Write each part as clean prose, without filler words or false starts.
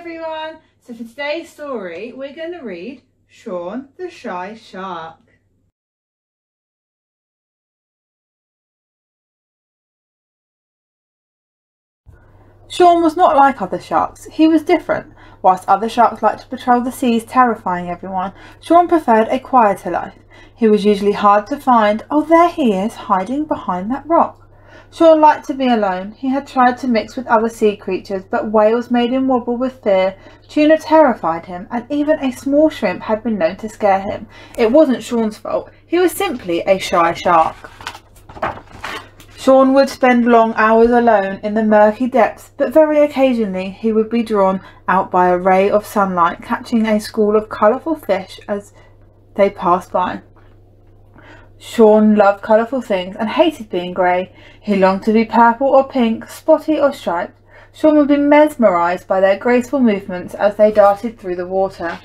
everyone! So for today's story we're going to read Shaun the Shy Shark. Shaun was not like other sharks. He was different. Whilst other sharks liked to patrol the seas terrifying everyone, Shaun preferred a quieter life. He was usually hard to find. Oh, there he is, hiding behind that rock. Shaun liked to be alone. He had tried to mix with other sea creatures, but whales made him wobble with fear, tuna terrified him, and even a small shrimp had been known to scare him. It wasn't Shaun's fault. He was simply a shy shark. Shaun would spend long hours alone in the murky depths, but very occasionally he would be drawn out by a ray of sunlight, catching a school of colourful fish as they passed by. Shaun loved colourful things and hated being grey. He longed to be purple or pink, spotty or striped. Shaun would be mesmerised by their graceful movements as they darted through the water.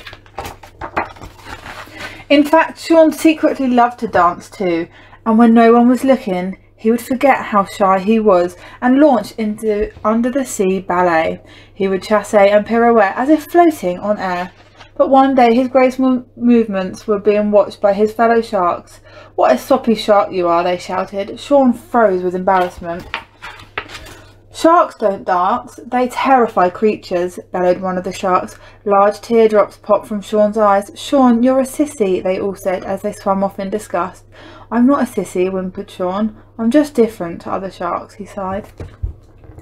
In fact, Shaun secretly loved to dance too, and when no one was looking, he would forget how shy he was and launch into under-the-sea ballet. He would chasse and pirouette as if floating on air. But one day his graceful movements were being watched by his fellow sharks. "What a soppy shark you are," they shouted. Shaun froze with embarrassment. "Sharks don't dance, they terrify creatures," bellowed one of the sharks. Large teardrops popped from Shaun's eyes. "Shaun, you're a sissy," they all said as they swam off in disgust. "I'm not a sissy," whimpered Shaun. "I'm just different to other sharks," he sighed.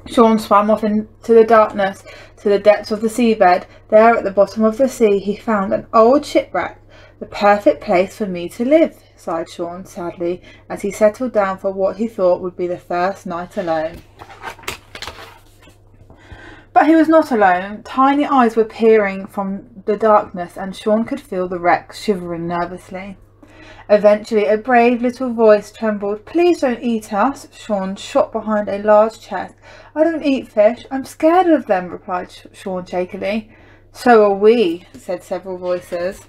Shaun swam off into the darkness to the depths of the seabed. There at the bottom of the sea he found an old shipwreck. "The perfect place for me to live," sighed Shaun sadly as he settled down for what he thought would be the first night alone. But he was not alone. Tiny eyes were peering from the darkness and Shaun could feel the wreck shivering nervously. Eventually a brave little voice trembled. "Please don't eat us." Shaun shot behind a large chest. "I don't eat fish. I'm scared of them," replied Shaun shakily. "So are we," said several voices.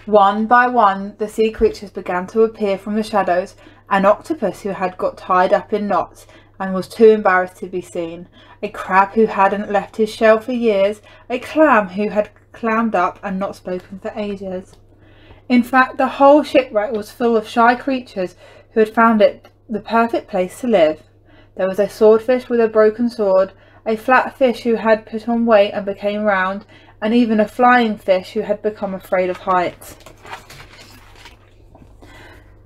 One by one the sea creatures began to appear from the shadows. An octopus who had got tied up in knots and was too embarrassed to be seen. A crab who hadn't left his shell for years. A clam who had clammed up and not spoken for ages. In fact, the whole shipwreck was full of shy creatures who had found it the perfect place to live. There was a swordfish with a broken sword, a flat fish who had put on weight and became round, and even a flying fish who had become afraid of heights.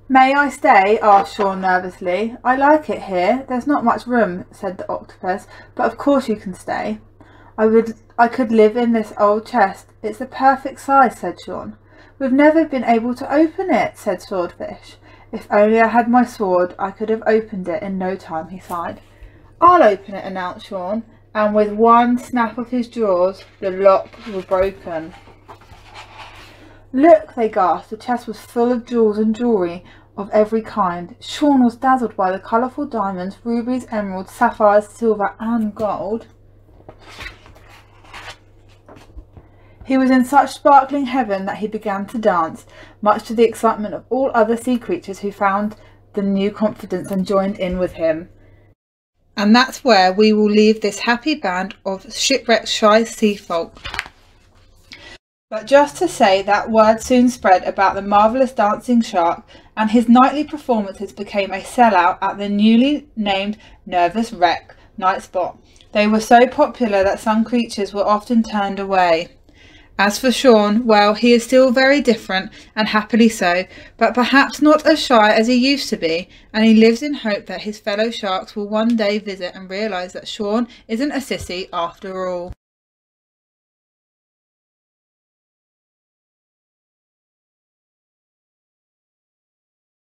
"May I stay?" asked Shaun nervously. "I like it here. There's not much room," said the octopus, "but of course you can stay." I could live in this old chest. It's the perfect size," said Shaun. "We've never been able to open it," said Swordfish. "If only I had my sword, I could have opened it in no time," he sighed. "I'll open it," announced Shaun, and with one snap of his jaws, the locks were broken. "Look," they gasped. The chest was full of jewels and jewellery of every kind. Shaun was dazzled by the colourful diamonds, rubies, emeralds, sapphires, silver and gold. He was in such sparkling heaven that he began to dance, much to the excitement of all other sea creatures who found the new confidence and joined in with him. And that's where we will leave this happy band of shipwrecked shy sea folk. But just to say that word soon spread about the marvellous dancing shark, and his nightly performances became a sellout at the newly named Nervous Wreck night spot. They were so popular that some creatures were often turned away. As for Shaun, well, he is still very different, and happily so, but perhaps not as shy as he used to be, and he lives in hope that his fellow sharks will one day visit and realise that Shaun isn't a sissy after all.